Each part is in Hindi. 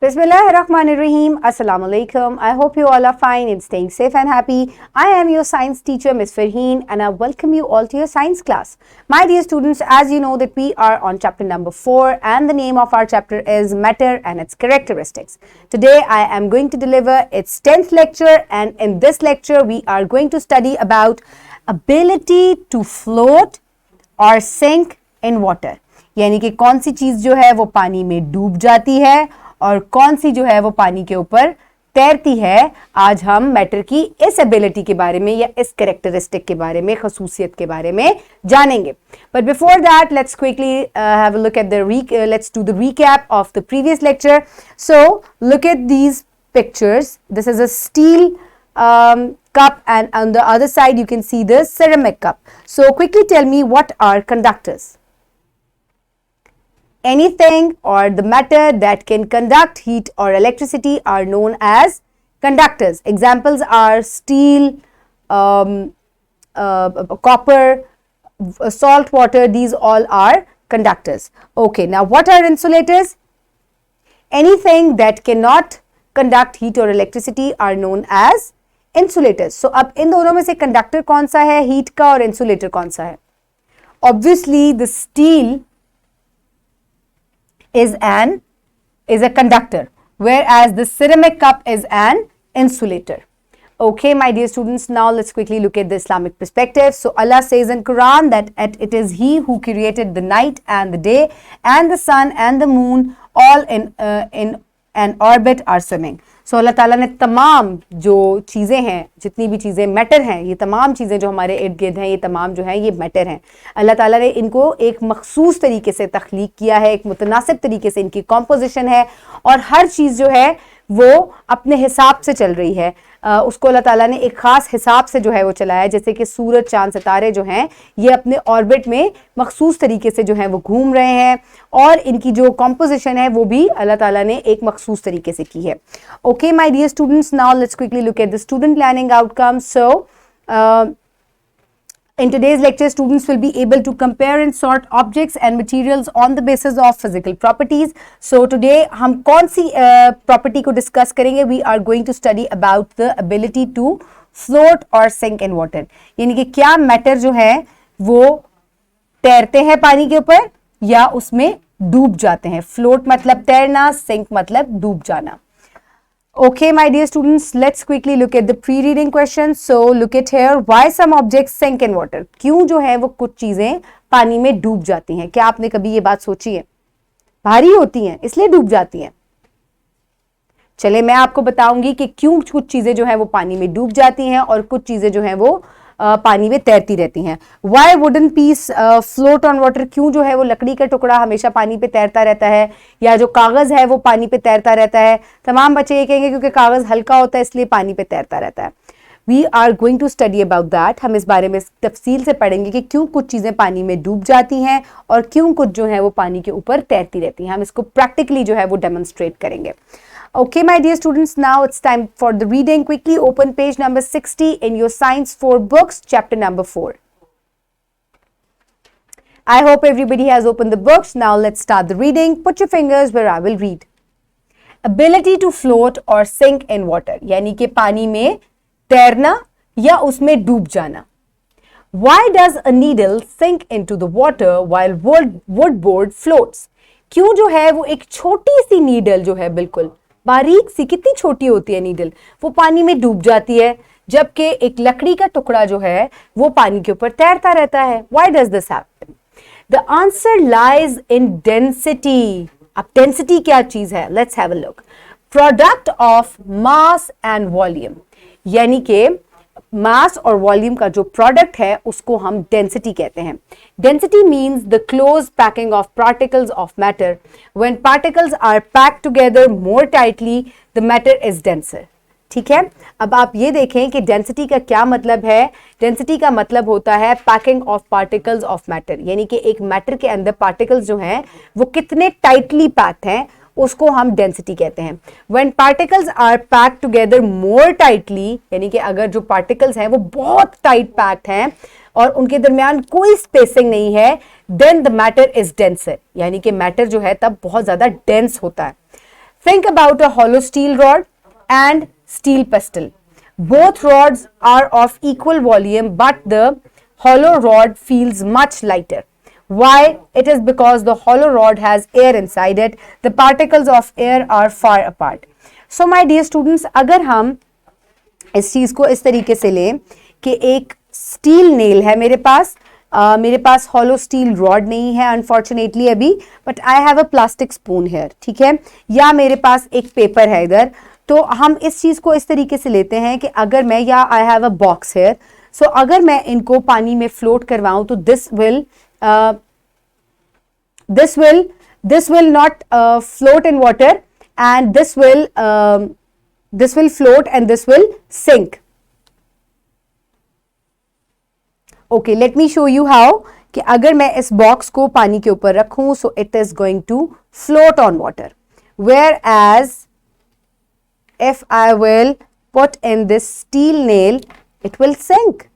Bismillahirrahmanirrahim. Assalamu alaikum. I hope you all are fine and staying safe and happy. I am your science teacher, Ms. Farheen, and I welcome you all to your science class. My dear students, as you know that we are on chapter number 4 and the name of our chapter is Matter and its Characteristics. Today I am going to deliver its 10th lecture, and in this lecture we are going to study about ability to float or sink in water. यानी कि कौन सी चीज जो है वो पानी में डूब जाती है और कौन सी जो है वो पानी के ऊपर तैरती है. आज हम मैटर की इस एबिलिटी के बारे में या इस कैरेक्टरिस्टिक के बारे में, खसूसियत के बारे में जानेंगे. But before that let's quickly have a look at the let's do the recap of the previous lecture. So look at these pictures. This is a steel cup, and on the other side you can see the ceramic cup. So quickly tell me, what are conductors? Anything or the matter that can conduct heat or electricity are known as conductors. Examples are steel, copper, salt water. These all are conductors. Okay, now what are insulators? Anything that cannot conduct heat or electricity are known as insulators. So अब इन दोनों में से कंडक्टर कौन सा है, हीट का, और इंसुलेटर कौन सा है? Obviously the steel is a conductor, whereas the ceramic cup is an insulator. Okay, my dear students, now let's quickly look at the Islamic perspective. So Allah says in Quran that it is He who created the night and the day, and the sun and the moon all in an orbit are swimming. So अल्लाह ताला ने तमाम जो चीज़ें हैं, जितनी भी चीज़ें मैटर हैं, ये तमाम चीज़ें जो हमारे इर्द गिर्द हैं, ये तमाम जो हैं ये मैटर हैं. अल्लाह ताला ने इनको एक मखसूस तरीके से तख्लीक किया है, एक मुतनासिब तरीके से इनकी कॉम्पोजिशन है, और हर चीज़ जो है वो अपने हिसाब से चल रही है. उसको अल्लाह ताला ने एक ख़ास हिसाब से जो है वो चलाया है. जैसे कि सूरज, चांद, सितारे जो हैं ये अपने ऑर्बिट में मखसूस तरीके से जो हैं वो घूम रहे हैं, और इनकी जो कॉम्पोजिशन है वो भी अल्लाह ताला ने एक मखसूस तरीके से की है. Okay my dear students, now let's quickly look at the student learning outcome. So in today's lecture, students will be able to compare and sort objects and materials on the basis of physical properties. So today हम कौन सी property को discuss करेंगे? We are going to study about the ability to float or sink in water. यानी कि क्या matter जो है वो तैरते हैं पानी के ऊपर या उसमें डूब जाते हैं. Float मतलब तैरना, sink मतलब डूब जाना. Okay, my dear students, let's quickly look at the pre-reading questions. So look at here, why some objects sink in water? क्यों जो है वो कुछ चीजें पानी में डूब जाती हैं? क्या आपने कभी ये बात सोची है? भारी होती हैं इसलिए डूब जाती हैं. चले मैं आपको बताऊंगी कि क्यों कुछ चीजें जो है वो पानी में डूब जाती हैं और कुछ चीजें जो है वो पानी में तैरती रहती हैं. Why wooden piece float on water? क्यों जो है वो लकड़ी का टुकड़ा हमेशा पानी पे तैरता रहता है, या जो कागज है वो पानी पे तैरता रहता है? तमाम बच्चे ये कहेंगे क्योंकि कागज हल्का होता है इसलिए पानी पे तैरता रहता है. We are going to study about that. हम इस बारे में तफसील से पढ़ेंगे कि क्यों कुछ चीजें पानी में डूब जाती हैं और क्यों कुछ जो है वो पानी के ऊपर तैरती रहती हैं. हम इसको प्रैक्टिकली जो है वो डेमोन्स्ट्रेट करेंगे. Okay, my dear students, now it's time for the reading. Quickly open page number 60 in your Science 4 books, chapter number 4. I hope everybody has opened the books. Now let's start the reading. Put your fingers where I will read. Ability to float or sink in water. यानी कि पानी में तैरना या उसमें डूब जाना. Why does a needle sink into the water while wood board floats? क्यों जो है वो एक छोटी सी नीडल जो है, बिल्कुल बारीक सी, कितनी छोटी होती है नीडल, वो पानी में डूब जाती है, जबकि एक लकड़ी का टुकड़ा जो है वो पानी के ऊपर तैरता रहता है. Why does this happen? The answer lies in density. अब density क्या चीज है? Let's have a look. Product of mass and volume. यानी कि मास और वॉल्यूम का जो प्रोडक्ट है उसको हम डेंसिटी कहते हैं. Density means the close packing of particles of matter. When particles are packed together more tightly the matter is denser. ठीक है, अब आप ये देखें कि डेंसिटी का क्या मतलब है. डेंसिटी का मतलब होता है packing of particles of matter, यानी कि एक मैटर के अंदर पार्टिकल्स जो हैं वो कितने टाइटली पैक्ड हैं, उसको हम डेंसिटी कहते हैं. When particles are packed together more tightly, यानी कि अगर जो पार्टिकल्स हैं वो बहुत टाइट पैक्ड हैं और उनके दरमियान कोई स्पेसिंग नहीं है, then the matter is denser, यानी कि मैटर जो है तब बहुत ज्यादा डेंस होता है. Think about a hollow steel rod and steel pestle. Both rods are of equal volume, but the hollow rod feels much lighter. Why? It is because the hollow rod has air inside it. The particles of air are far apart. So my dear students, अगर हम इस चीज को इस तरीके से लें कि एक स्टील नेल है मेरे पास हॉलो स्टील रॉड नहीं है अनफॉर्चुनेटली अभी, but I have a plastic spoon here, ठीक है, या मेरे पास एक पेपर है इधर, तो हम इस चीज को इस तरीके से लेते हैं कि अगर मैं, या I have a box here, so अगर मैं इनको पानी में फ्लोट करवाऊं तो this will not float in water, and this will float and this will sink. Okay, let me show you how. कि अगर मैं इस बॉक्स को पानी के ऊपर रखूं, so it is going to float on water, whereas if I will put in this steel nail, it will sink.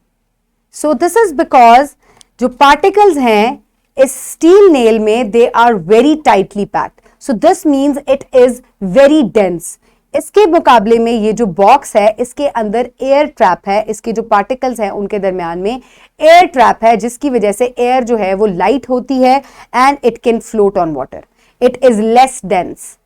So this is because जो particles हैं इस steel nail में they are very tightly packed. So this means it is very dense. इसके मुकाबले में ये जो बॉक्स है इसके अंदर एयर ट्रैप है, इसके जो पार्टिकल्स हैं उनके दरमियान में एयर ट्रैप है, जिसकी वजह से एयर जो है वो लाइट होती है and it can float on water. It is less dense,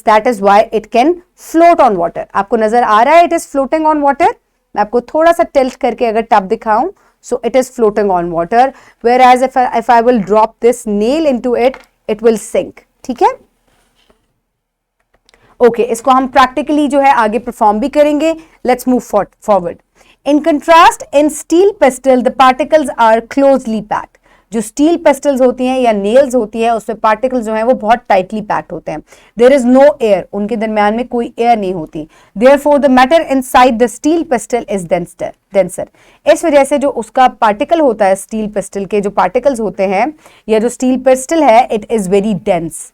that is why it can float on water. आपको नजर आ रहा है it is floating on water. मैं आपको थोड़ा सा टिल्ट करके अगर टब दिखाऊं, so it is floating on water, whereas if I will drop this nail into it, it will sink. ठीक है, ओके, इसको हम प्रैक्टिकली जो है आगे परफॉर्म भी करेंगे. Let's move forward. In contrast, in steel pestle the particles are closely packed. जो स्टील पेस्टल्स होती हैं या नेल्स होती हैं उसमें पार्टिकल्स जो हैं वो बहुत टाइटली पैक्ड होते हैं. देयर इज नो एयर, उनके दरमियान में कोई एयर नहीं होती. Therefore the matter inside the steel pastel is denser. इस वजह से जो उसका पार्टिकल होता है, स्टील पेस्टल के जो पार्टिकल्स होते हैं या जो स्टील पेस्टल है, it is very dense.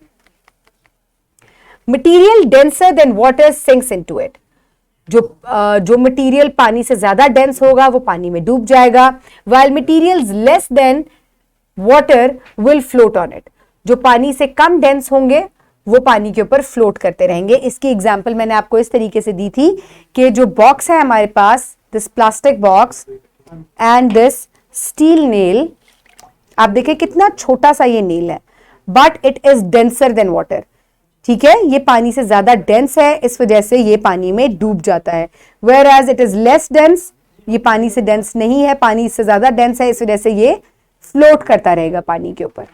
Material denser than water sinks into it. जो मटीरियल पानी से ज्यादा डेंस होगा वो पानी में डूब जाएगा, while materials less than water will float on it. जो पानी से कम डेंस होंगे वो पानी के ऊपर फ्लोट करते रहेंगे. इसकी एग्जांपल मैंने आपको इस तरीके से दी थी कि जो बॉक्स है हमारे पास, this plastic box and this steel nail, आप देखिए कितना छोटा सा ये नेल है, but it is denser than water. ठीक है, ये पानी से ज्यादा डेंस है, इस वजह से ये पानी में डूब जाता है. Whereas it is less dense, ये पानी से डेंस नहीं है, पानी से ज्यादा डेंस है, इस वजह से ये फ्लोट करता रहेगा पानी के ऊपर.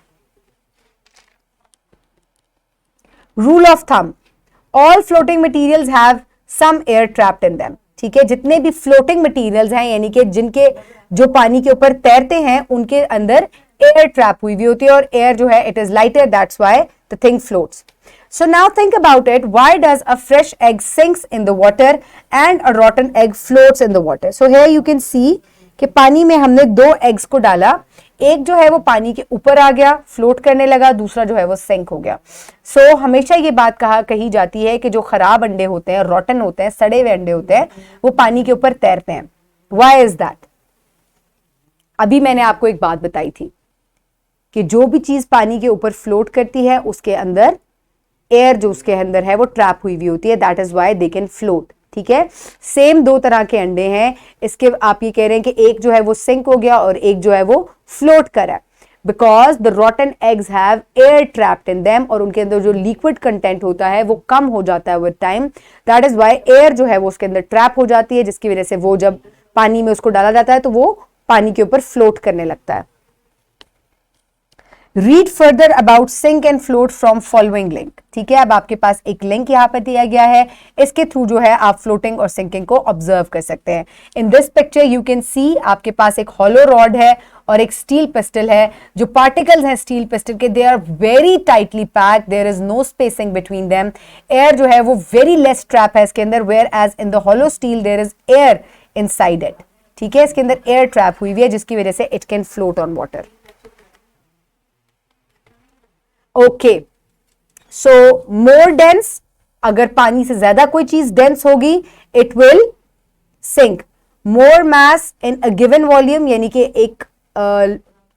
Rule of thumb, all floating materials have some air trapped in them. ठीक है, जितने भी फ्लोटिंग मटीरियल्स हैं यानी कि जिनके जो पानी के ऊपर तैरते हैं उनके अंदर एयर ट्रैप हुई हुई होती है, और एयर जो है it is lighter, that's why the thing floats. So now think about it. Why does a fresh egg sinks in the water and a rotten egg floats in the water? So here you can see कि पानी में हमने 2 एग्स को डाला, एक जो है वो पानी के ऊपर आ गया, फ्लोट करने लगा, दूसरा जो है वो सिंक हो गया. So हमेशा ये बात कही जाती है कि जो खराब अंडे होते हैं, रॉटन होते हैं, सड़े हुए अंडे होते हैं, वो पानी के ऊपर तैरते हैं. Why is that? अभी मैंने आपको एक बात बताई थी कि जो भी चीज पानी के ऊपर फ्लोट करती है उसके अंदर एयर जो उसके अंदर है वो ट्रैप हुई होती है, that is why they can float. ठीक है, सेम 2 तरह के अंडे हैं. इसके आप ये कह रहे हैं कि एक जो है वो सिंक हो गया और एक जो है वो फ्लोट कर है, because the रॉटन eggs have air trapped in them, और उनके अंदर जो लिक्विड कंटेंट होता है वो कम हो जाता है with time. That is why air जो है वो उसके अंदर ट्रैप हो जाती है, जिसकी वजह से वो जब पानी में उसको डाला जाता है तो वो पानी के ऊपर फ्लोट करने लगता है. Read further about sink and float from following link. ठीक है, अब आपके पास एक लिंक यहाँ पर दिया गया है, इसके थ्रू जो है आप फ्लोटिंग और सिंकिंग को ऑब्जर्व कर सकते हैं. In this picture you can सी आपके पास एक हॉलो रॉड है और एक स्टील पिस्टल है. जो पार्टिकल्स हैं स्टील पिस्टल के, they are very tightly packed, there is no spacing between them. Air जो है वो वेरी लेस ट्रैप है इसके अंदर, whereas in the hollow steel there is air inside it. ठीक है, इसके अंदर एयर ट्रैप हुई है जिसकी वजह से it can float on water. Okay, so more dense, अगर पानी से ज्यादा कोई चीज डेंस होगी it will sink. More mass in a given volume, यानी कि एक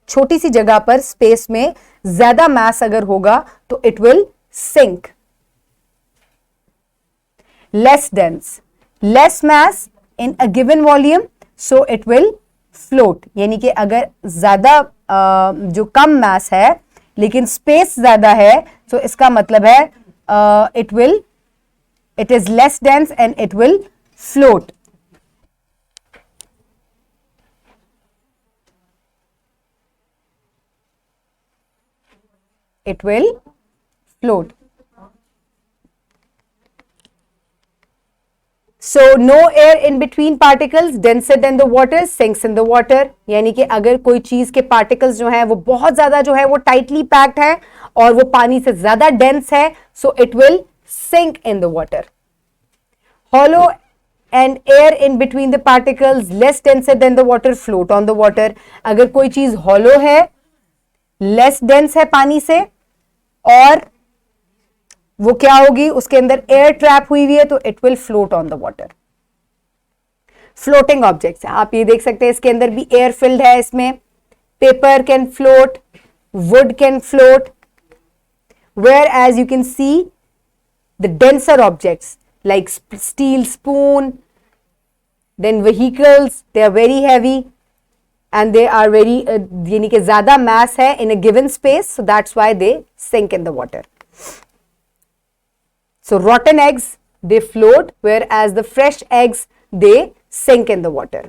छोटी सी जगह पर स्पेस में ज्यादा मास अगर होगा तो it will sink. Less dense, less mass in a given volume, so it will float. यानी कि अगर ज्यादा जो कम मास है लेकिन स्पेस ज्यादा है, तो इसका मतलब है it is less dense and it will float. It will float. So no air in between particles, denser than the water, sinks in the water. यानी कि अगर कोई चीज के particles जो हैं वो बहुत ज्यादा जो है वो tightly packed है और वो पानी से ज्यादा dense है, so it will sink in the water. Hollow and air in between the particles, less denser than the water, float on the water. अगर कोई चीज hollow है, less dense है पानी से, और वो क्या होगी, उसके अंदर एयर ट्रैप हुई हुई है, तो it will float on the water. Floating objects है, आप ये देख सकते हैं इसके अंदर भी एयर फिल्ड है. इसमें paper can float, wood can float, whereas you can see the denser objects like steel spoon, then vehicles, they are very heavy and they are very यानी कि ज्यादा mass है in a given space, so that's why they sink in the water. So rotten eggs, they float, whereas the fresh eggs, they sink in the water.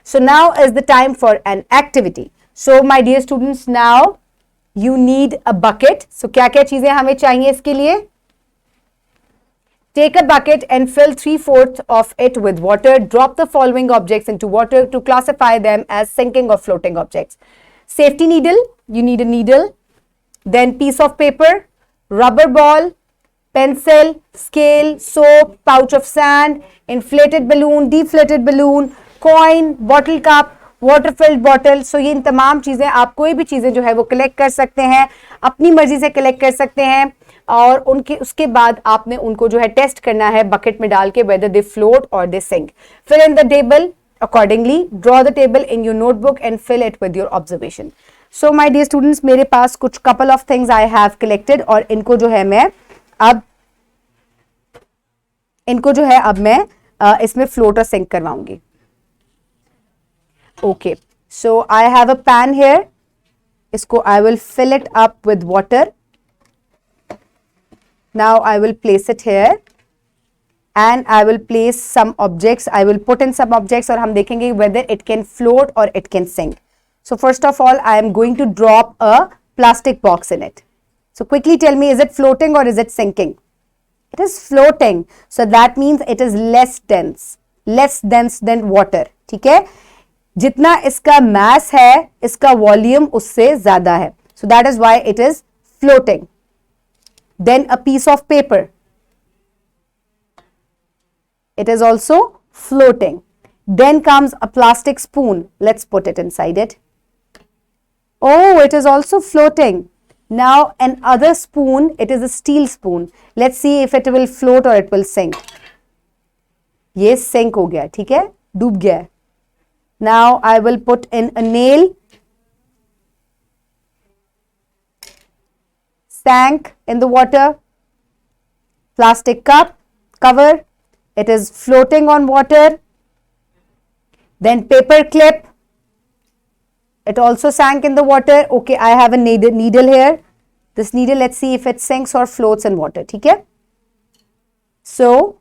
So now is the time for an activity. So my dear students, now you need a bucket. So क्या क्या चीजें हमें चाहिए इसके लिए? Take a bucket and fill 3/4 of it with water. Drop the following objects into water to classify them as sinking or floating objects. Safety needle, you need a needle. Then piece of paper, rubber ball, pencil, scale, soap, pouch of sand, inflated balloon, deflated balloon, coin, bottle cup, water filled bottle. So ये इन तमाम चीजें, आप कोई भी चीजें जो है वो कलेक्ट कर सकते हैं, अपनी मर्जी से कलेक्ट कर सकते हैं, और उसके बाद आपने उनको जो है टेस्ट करना है बकेट में डाल के, वेदर दे फ्लोट और they sink. Fill in the table accordingly, draw the table in your notebook and fill it with your observation. So my dear students, मेरे पास कुछ couple of things I have collected, और इनको जो है मैं इसमें float और sink करवाऊंगी. Okay, so I have a pan here. इसको I will fill it up with water. Now I will place it here and I will place some objects. I will put in some objects और हम देखेंगे whether it can float or it can sink. So first of all, I am going to drop a plastic box in it. So quickly tell me, is it floating or is it sinking? It is floating. So that means it is less dense than water. ठीक है? जितना इसका mass है, इसका volume उससे ज़्यादा है. So that is why it is floating. Then a piece of paper. It is also floating. Then comes a plastic spoon. Let's put it inside it. Oh, it is also floating. Now another spoon, it is a steel spoon. Let's see if it will float or it will sink. ये sink हो गया, ठीक है? डूब गया. Now I will put in a nail. Sank in the water. Plastic cup cover, it is floating on water. Then paper clip, it also sank in the water. Okay, I have a needle here. This needle, let's see if it sinks or floats in water. ठीक है? So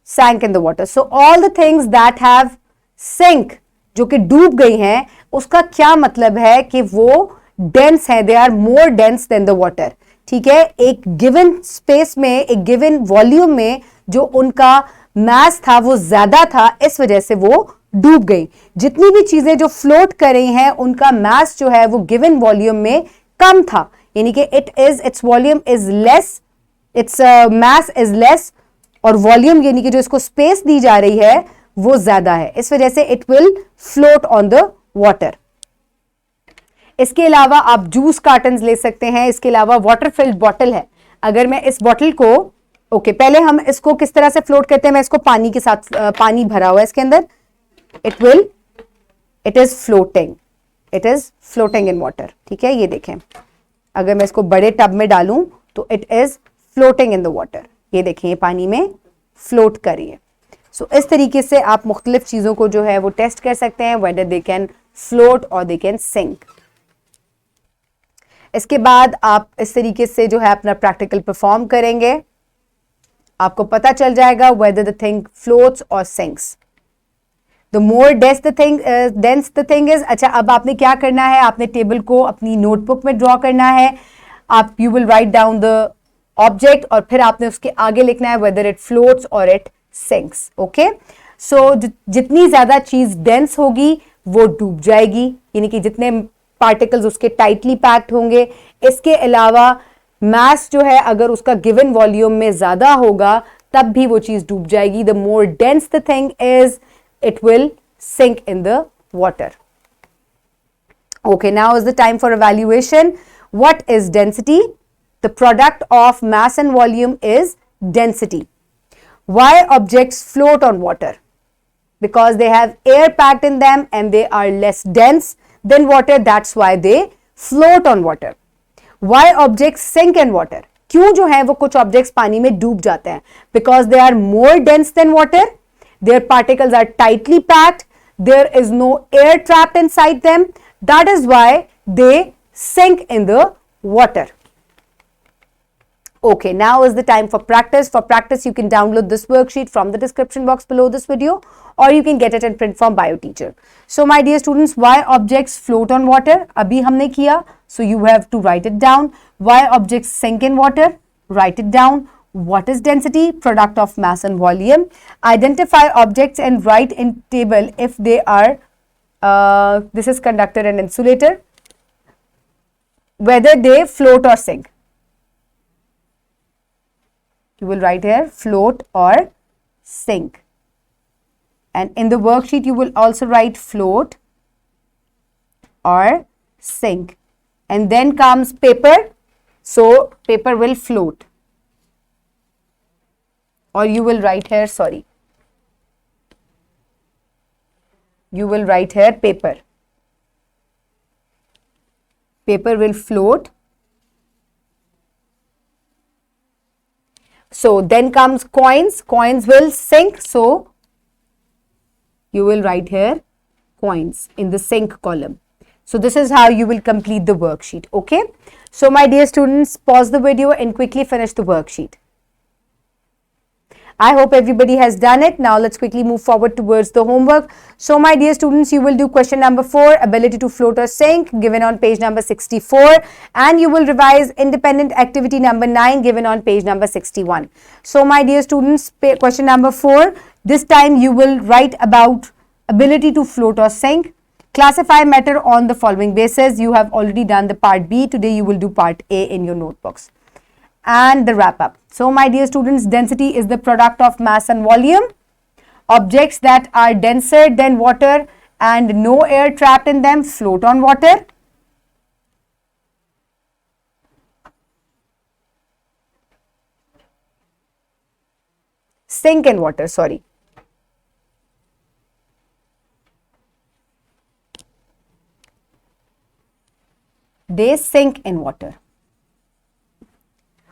sank in the water. So all the things that have sink, जो कि डूब गई हैं, उसका क्या मतलब है कि वो dense है, they are more dense than the water. ठीक है? एक गिवन स्पेस में, एक गिवन वॉल्यूम में जो उनका मास था वो ज्यादा था, इस वजह से वो डूब गई. जितनी भी चीजें जो फ्लोट कर रही हैं, उनका मास जो है वो गिवन वॉल्यूम में कम था, यानी कि its volume is less, its mass is less, और वॉल्यूम यानी कि जो इसको स्पेस दी जा रही है वो ज्यादा है. इस वजह से it will float on the water. इसके अलावा आप जूस कार्टन्स ले सकते हैं. इसके अलावा वाटर फिल्ड बॉटल है. अगर मैं इस बॉटल को, ओके, पहले हम इसको किस तरह से फ्लोट करते हैं, मैं इसको पानी के साथ, पानी भरा हुआ है इसके अंदर, it is floating in water. ठीक है, ये देखें, अगर मैं इसको बड़े टब में डालूं तो it is floating in the water. ये देखें, ये पानी में फ्लोट कर रही है। सो इस तरीके से आप मुख्तलिफ चीज़ों को जो है वो टेस्ट कर सकते हैं, वेदर दे कैन फ्लोट और दे कैन सिंक। इसके बाद आप इस तरीके से जो है अपना प्रैक्टिकल परफॉर्म करेंगे, आपको पता चल जाएगा वेदर द थिंग फ्लोट्स और sinks. The more dense the thing is. अच्छा, अब आपने क्या करना है, आपने टेबल को अपनी नोटबुक में ड्रॉ करना है। आप you will write down the object और फिर आपने उसके आगे लिखना है वेदर इट फ्लोट्स और इट सिंक्स। ओके, सो जितनी ज्यादा चीज डेंस होगी वो डूब जाएगी, यानी कि जितने पार्टिकल्स उसके टाइटली पैक्ड होंगे। इसके अलावा मास जो है अगर उसका गिवन वॉल्यूम में ज्यादा होगा तब भी वो चीज डूब जाएगी। The more dense the thing is, it will sink in the water. Okay, now is the time for evaluation. What is density? The product of mass and volume is density. Why objects float on water? Because they have air packed in them and they are less dense than water. That's why they float on water. Why objects sink in water? क्यों जो है वो कुछ objects पानी में डूब जाते हैं? Because they are more dense than water. Their particles are tightly packed. There is no air trapped inside them. That is why they sink in the water. Okay, now is the time for practice. For practice, you can download this worksheet from the description box below this video, or you can get it in print from BioTeacher. So, my dear students, why objects float on water? Abhi humne kiya. So, you have to write it down. Why objects sink in water? Write it down. What is density? Product of mass and volume. Identify objects and write in table if they are, this is conductor and insulator, whether they float or sink. You will write here float or sink. And in the worksheet, you will also write float or sink. And then comes paper. So, paper will float. Or you will write here, sorry, you will write here paper. Paper will float. So then comes coins. Coins will sink. So you will write here coins in the sink column. So this is how you will complete the worksheet. Okay. So my dear students, pause the video and quickly finish the worksheet. I hope everybody has done it. Now let's quickly move forward towards the homework. So my dear students, you will do question number 4, ability to float or sink, given on page number 64, and you will revise independent activity number 9, given on page number 61. So my dear students, question number 4, this time you will write about ability to float or sink. Classify matter on the following basis. You have already done the part B. Today you will do part A in your notebooks. And the wrap up. So my dear students, density is the product of mass and volume. Objects that are denser than water and no air trapped in them float on water. Sink in water, sorry. They sink in water.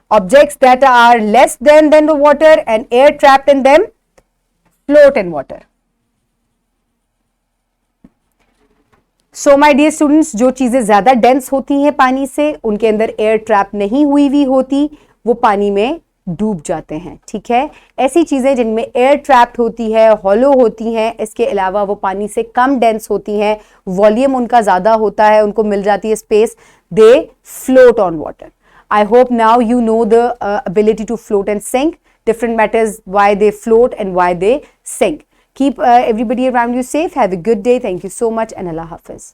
Objects that are less than the water and air trapped in them float in water. So my dear students, जो चीज़ें ज़्यादा डेंस होती हैं पानी से, उनके अंदर एयर ट्रैप नहीं हुई होती, वो पानी में डूब जाते हैं। ठीक है, ऐसी चीज़ें जिनमें एयर ट्रैप्ड होती है, हॉलो होती हैं, इसके अलावा वो पानी से कम डेंस होती हैं, वॉल्यूम उनका ज़्यादा होता है, उनको मिल जाती है space, they float on water. I hope now you know the ability to float and sink, different matters, why they float and why they sink. Keep everybody around you safe. Have a good day. Thank you so much and Allah Hafiz.